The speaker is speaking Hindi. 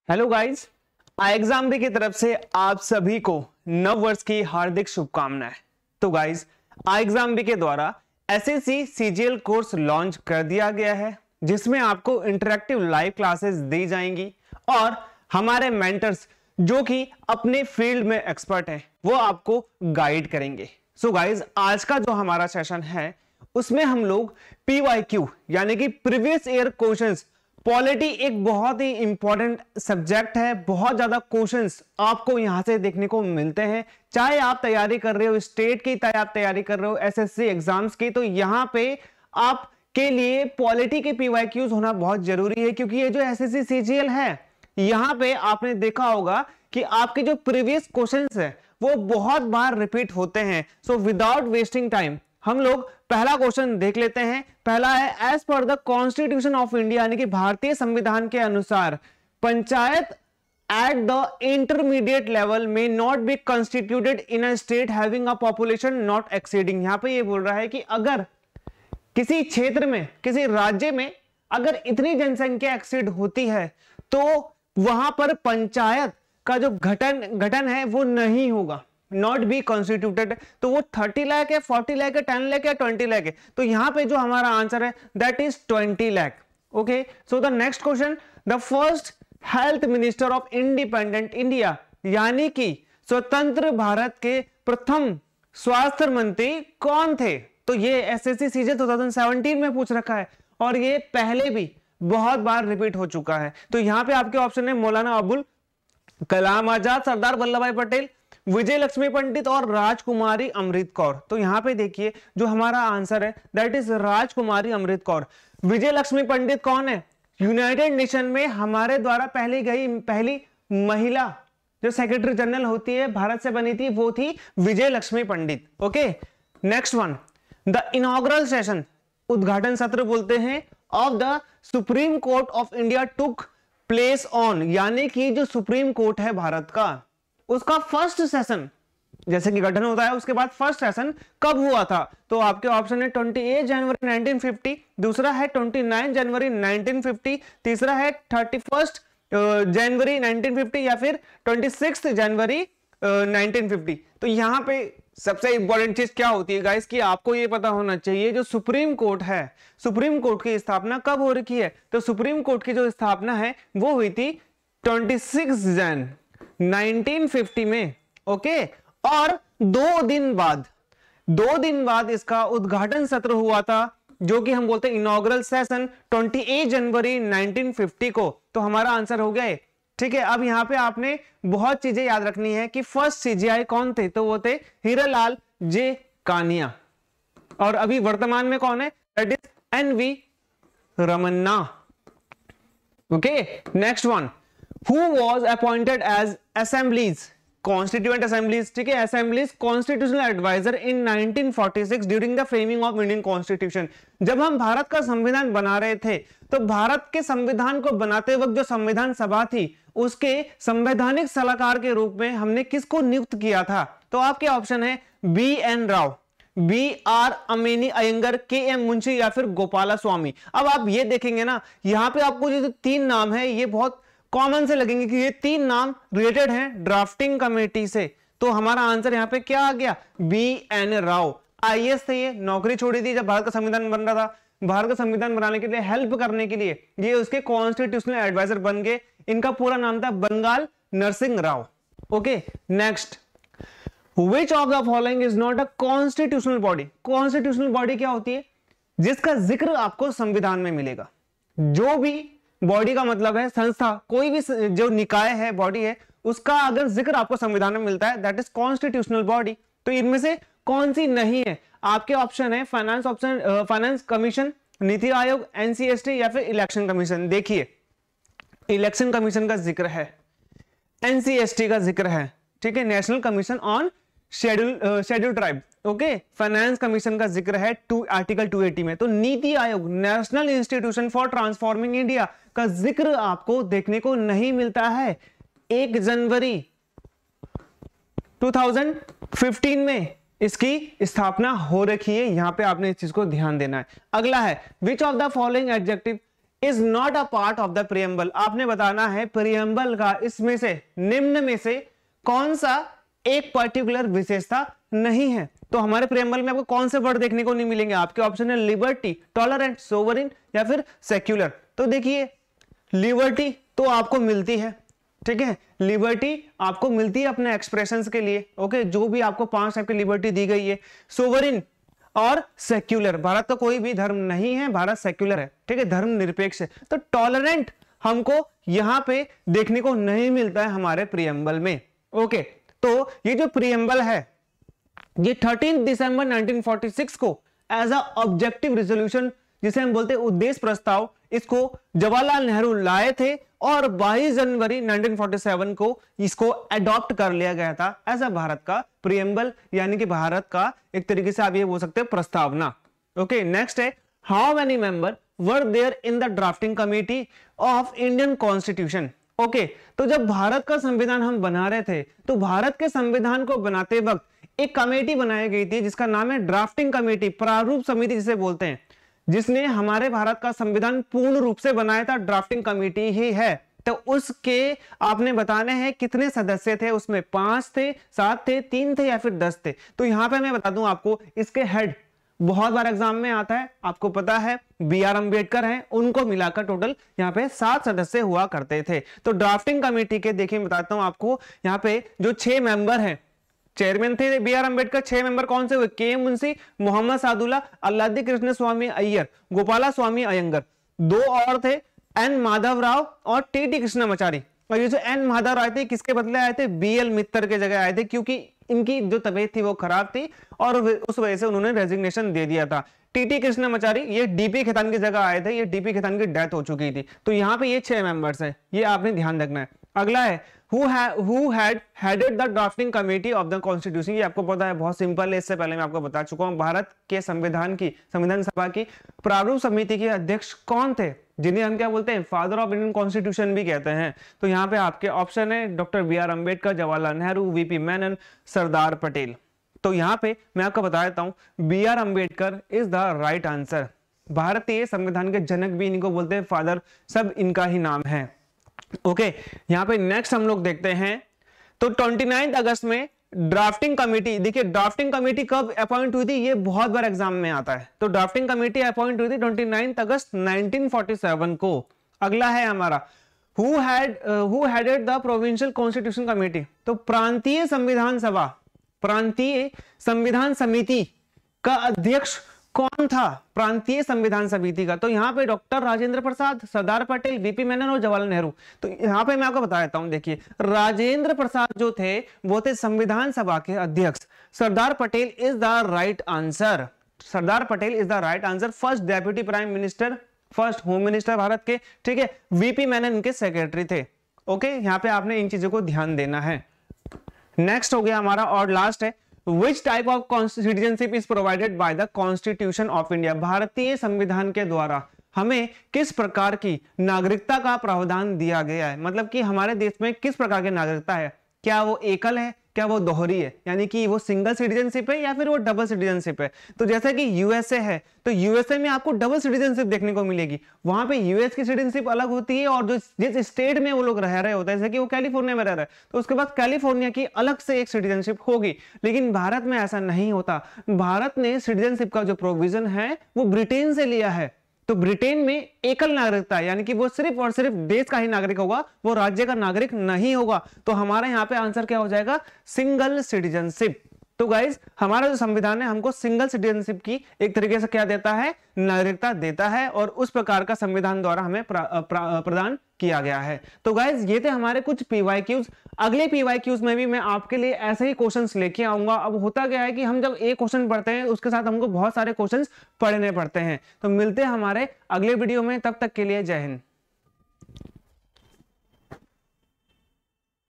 हेलो गाइस, एग्जाम बी की तरफ से आप सभी को नव वर्ष की हार्दिक शुभकामनाएं। तो गाइस, एग्जाम बी के द्वारा एसएससी सीजीएल कोर्स लॉन्च कर दिया गया है, जिसमें आपको इंटरेक्टिव लाइव क्लासेस दी जाएंगी और हमारे मेंटर्स जो कि अपने फील्ड में एक्सपर्ट हैं वो आपको गाइड करेंगे। सो गाइस, आज का जो हमारा सेशन है उसमें हम लोग पीवाईक्यू यानी कि प्रीवियस ईयर क्वेश्चंस, पॉलिटी एक बहुत ही इंपॉर्टेंट सब्जेक्ट है। बहुत ज्यादा क्वेश्चंस आपको यहां से देखने को मिलते हैं, चाहे आप तैयारी कर रहे हो स्टेट की, चाहे आप तैयारी कर रहे हो एसएससी एग्जाम्स की। तो यहां पे आपके लिए पॉलिटी के पीवाईक्यूज होना बहुत जरूरी है, क्योंकि ये जो एसएससी सीजीएल है यहां पे आपने देखा होगा कि आपके जो प्रीवियस क्वेश्चंस है वो बहुत बार रिपीट होते हैं। सो विदाउट वेस्टिंग टाइम हम लोग पहला क्वेश्चन देख लेते हैं। पहला है, as per the constitution of India यानी कि भारतीय संविधान के अनुसार panchayat at the intermediate level में not be constituted in a state having a population not exceeding. यहां पे ये बोल रहा है कि अगर किसी क्षेत्र में, किसी राज्य में अगर इतनी जनसंख्या एक्सीड होती है तो वहां पर पंचायत का जो गठन है वो नहीं होगा, नॉट बी कॉन्स्टिट्यूटेड। तो वो 30 लाख है, 40 लाख है, 10 लाख है, 20 लाख है। तो यहां पे जो हमारा आंसर है that is 20 lakh. Okay, so the next question, the first health minister of independent India यानी कि स्वतंत्र भारत के प्रथम स्वास्थ्य मंत्री कौन थे? तो ये एसएससी सीजीएल 2017 में पूछ रखा है और ये पहले भी बहुत बार रिपीट हो चुका है। तो यहां पे आपके ऑप्शन है मौलाना अबुल कलाम आजाद, सरदार वल्लभ भाई पटेल, विजय लक्ष्मी पंडित और राजकुमारी अमृत कौर। तो यहां पे देखिए जो हमारा आंसर है दैट इज राजकुमारी अमृत कौर। विजय लक्ष्मी पंडित कौन है? यूनाइटेड नेशन में हमारे द्वारा पहली महिला जो सेक्रेटरी जनरल होती है, भारत से बनी थी, वो थी Vijaya Lakshmi Pandit. Okay, next one, the inaugural session, उद्घाटन सत्र बोलते हैं, of the supreme court of India took place on, यानी कि जो सुप्रीम कोर्ट है भारत का उसका फर्स्ट सेशन, जैसे कि गठन होता है उसके बाद फर्स्ट सेशन कब हुआ था? तो आपके ऑप्शन है 28 जनवरी 1950, दूसरा है 29 जनवरी 1950, तीसरा है 31 जनवरी 1950 या फिर 26 जनवरी 1950। तो यहां पे सबसे इंपॉर्टेंट चीज क्या होती है गाइस कि आपको ये पता होना चाहिए जो सुप्रीम कोर्ट है, सुप्रीम कोर्ट की स्थापना कब हो रखी है? तो सुप्रीम कोर्ट की जो स्थापना है वो हुई थी 26 जन 1950 में। ओके, और 2 दिन बाद इसका उद्घाटन सत्र हुआ था जो कि हम बोलते हैं इनॉग्रल सेशन 28 जनवरी 1950 को। तो हमारा आंसर हो गया। ठीक है, अब यहां पे आपने बहुत चीजें याद रखनी है कि फर्स्ट सीजीआई कौन थे? तो वो थे हीरालाल जे कानिया, और अभी वर्तमान में कौन है? That is NV Ramana. Okay, next one, Who was appointed as assemblies, constituent assemblies, ठीक है, assemblies constitutional advisor in 1946 during the framing of Indian Constitution। जब हम भारत का संविधान बना रहे थे तो भारत के संविधान को बनाते वक्त जो संविधान सभा थी उसके संवैधानिक सलाहकार के रूप में हमने किसको नियुक्त किया था? तो आपके ऑप्शन है B N Rao, B R अमेनी अयंगर, के एम मुंशी या फिर गोपाला स्वामी। अब आप ये देखेंगे ना, यहाँ पे आपको जो 3 नाम है ये बहुत कॉमन से लगेंगे कि ये 3 नाम रिलेटेड हैं ड्राफ्टिंग कमेटी से। तो हमारा आंसर यहाँ पे क्या आ गया? B N Rao. आईएएस थे, ये नौकरी छोड़ी थी जब भारत का संविधान बन रहा था। भारत का संविधान बनाने के लिए हेल्प करने के लिए ये उसके कॉन्स्टिट्यूशनल एडवाइजर बन गए। इनका पूरा नाम था Benegal Narsingh Rao. Okay, next, which of the following is not a constitutional body? Constitutional body क्या होती है? जिसका जिक्र आपको संविधान में मिलेगा। जो भी बॉडी का मतलब है संस्था, कोई भी जो निकाय है, बॉडी है, उसका अगर जिक्र आपको संविधान में मिलता है दैट इज कॉन्स्टिट्यूशनल बॉडी। तो इनमें से कौन सी नहीं है? आपके ऑप्शन है finance commission, NITI Aayog, ancestry या फिर इलेक्शन कमीशन। देखिए, इलेक्शन कमीशन का जिक्र है, एनसीएसटी का जिक्र है, ठीक है, national commission on schedule tribe. Okay, finance commission का जिक्र है आर्टिकल 280 में। तो NITI Aayog, national institution for transforming India का जिक्र आपको देखने को नहीं मिलता है। 1 जनवरी 2015 में इसकी स्थापना हो रखी है, यहां पे आपने इस चीज को ध्यान देना है। अगला है, विच of the following adjective is not a part of the preamble. आपने बताना है प्रियम्बल का इसमें से निम्न में से कौन सा एक पर्टिकुलर विशेषता नहीं है। तो हमारे प्रियम्बल में आपको कौन से वर्ड देखने को नहीं मिलेंगे, आपके ऑप्शन है लिबर्टी, टॉलरेंट, सोवरिन या फिर सेक्युलर। तो देखिए लिबर्टी तो आपको मिलती है, ठीक है, लिबर्टी आपको मिलती है अपने एक्सप्रेशंस के लिए, ओके, जो भी आपको 5 टाइप की लिबर्टी दी गई है। सोवरिन और सेक्युलर, भारत का कोई भी धर्म नहीं है, भारत सेक्युलर है, ठीक है, धर्म निरपेक्ष है। तो टॉलरेंट हमको यहां पे देखने को नहीं मिलता है हमारे प्रियम्बल में, ओके। तो ये जो प्रियम्बल है ये 13 दिसंबर 1946 को एज अ ऑब्जेक्टिव रेजोल्यूशन, जिसे हम बोलते हैं उद्देश्य प्रस्ताव, इसको जवाहरलाल नेहरू लाए थे और 22 जनवरी 1947 को इसको अडॉप्ट कर लिया गया था एज अ भारत का प्रियम्बल, यानी कि भारत का एक तरीके से आप ये बोल सकते हैं प्रस्तावना, ओके। नेक्स्ट है how many member were there in the drafting committee of Indian constitution, okay. तो जब भारत का संविधान हम बना रहे थे तो भारत के संविधान को बनाते वक्त एक कमेटी बनाई गई थी जिसका नाम है ड्राफ्टिंग कमेटी, प्रारूप समिति जिसे बोलते हैं, जिसने हमारे भारत का संविधान पूर्ण रूप से बनाया था, ड्राफ्टिंग कमेटी ही है। तो उसके आपने बताने हैं कितने सदस्य थे, उसमें 5 थे, 7 थे, 3 थे या फिर 10 थे। तो यहां पे मैं बता दूं आपको, इसके हेड बहुत बार एग्जाम में आता है, आपको पता है BR अम्बेडकर हैं, उनको मिलाकर टोटल यहाँ पे 7 सदस्य हुआ करते थे। तो ड्राफ्टिंग कमेटी के देखिए बताता हूं आपको, यहाँ पे जो 6 मेंबर हैं, चेयरमैन थे BR अम्बेडकर, 6 मेंबर कौन से हुए, के मुंशी, मोहम्मद सादुल्ला, अल्लादी कृष्ण स्वामी अय्यर, गोपाला स्वामी अयंगर, 2 और थे N माधव राव और TT कृष्णमाचारी। और ये जो N माधव राव थे किसके बदले आए थे, BL मित्तर के जगह आए थे, क्योंकि इनकी जो तबीयत थी वो खराब थी और उस वजह से उन्होंने रेजिग्नेशन दे दिया था। TT कृष्णमाचारी ये DP खेतान की जगह आए थे, ये DP खेतान की डेथ हो चुकी थी। तो यहाँ पे ये 6 मेंबर्स हैं, ये आपने ध्यान रखना है। अगला है who had headed the drafting committee of the constitution, ये आपको पता है, बहुत सिंपल है, इससे पहले मैं आपको बता चुका हूं। भारत के संविधान सभा की प्रारूप समिति के अध्यक्ष कौन थे, जिन्हें हम क्या बोलते हैं, फादर ऑफ इंडियन कॉन्स्टिट्यूशन भी कहते हैं। तो यहाँ पे आपके ऑप्शन है doctor BR Ambedkar, Jawaharlal Nehru, VP Menon, Sardar Patel. तो यहाँ पे मैं आपको बता देता हूं BR Ambedkar is the right answer. भारतीय संविधान के जनक भी इनको बोलते हैं, फादर, सब इनका ही नाम है, ओके। यहाँ पे नेक्स्ट हम लोग देखते हैं, तो 29 अगस्त में ड्राफ्टिंग कमेटी, देखिए ड्राफ्टिंग कमेटी कब अपॉइंट हुई थी, ये बहुत बार एग्जाम में आता है। तो ड्राफ्टिंग कमेटी अपॉइंट हुई थी 29 अगस्त 1947 को। अगला है हमारा who headed the provincial constitution committee, तो प्रांतीय संविधान समिति का अध्यक्ष कौन था, प्रांतीय संविधान समिति का। तो यहाँ पे डॉक्टर राजेंद्र प्रसाद, सरदार पटेल, VP मेनन और जवाहरलाल नेहरू। तो यहाँ पे मैं आपको बता देता हूँ, देखिए राजेंद्र प्रसाद जो थे वो थे संविधान सभा के अध्यक्ष, Sardar Patel is the right answer, Sardar Patel is the right answer, first deputy prime minister, first home minister Bharat के, ठीक है। VP मेनन इनके सेक्रेटरी थे, ओके। यहाँ पे आपने इन चीजों को ध्यान देना है। नेक्स्ट हो गया हमारा और लास्ट है Which type of citizenship is provided by the Constitution of India? भारतीय संविधान के द्वारा हमें किस प्रकार की नागरिकता का प्रावधान दिया गया है, मतलब कि हमारे देश में किस प्रकार की नागरिकता है, क्या वो एकल है, क्या वो दोहरी है, यानी कि वो सिंगल सिटीजनशिप है या फिर वो डबल सिटीजनशिप है। तो जैसे कि यूएसए है, तो यूएसए में आपको डबल सिटीजनशिप देखने को मिलेगी, वहां पे यूएस की सिटीजनशिप अलग होती है और जो जिस स्टेट में वो लोग रह रहे होते हैं, जैसे कि वो कैलिफोर्निया में रह रहे हैं तो उसके बाद कैलिफोर्निया की अलग से एक सिटीजनशिप होगी। लेकिन भारत में ऐसा नहीं होता, भारत ने सिटीजनशिप का जो प्रोविजन है वो ब्रिटेन से लिया है। तो ब्रिटेन में एकल नागरिकता, यानी कि वो सिर्फ और सिर्फ देश का ही नागरिक होगा, वो राज्य का नागरिक नहीं होगा। तो हमारे यहाँ पे आंसर क्या हो जाएगा, सिंगल सिटीजनशिप। तो गाइज हमारा जो संविधान है हमको सिंगल सिटीजनशिप की एक तरीके से क्या देता है, नागरिकता देता है, और उस प्रकार का संविधान द्वारा हमें प्रदान किया गया है। तो गाइज ये थे हमारे कुछ PYQs। अगले PYQs में भी मैं आपके लिए ऐसे ही क्वेश्चंस लेके आऊंगा। अब होता क्या है कि हम जब एक क्वेश्चन पढ़ते हैं उसके साथ हमको बहुत सारे क्वेश्चंस पढ़ने पड़ते हैं। तो मिलते हैं हमारे अगले वीडियो में, तब तक के लिए जय हिंद।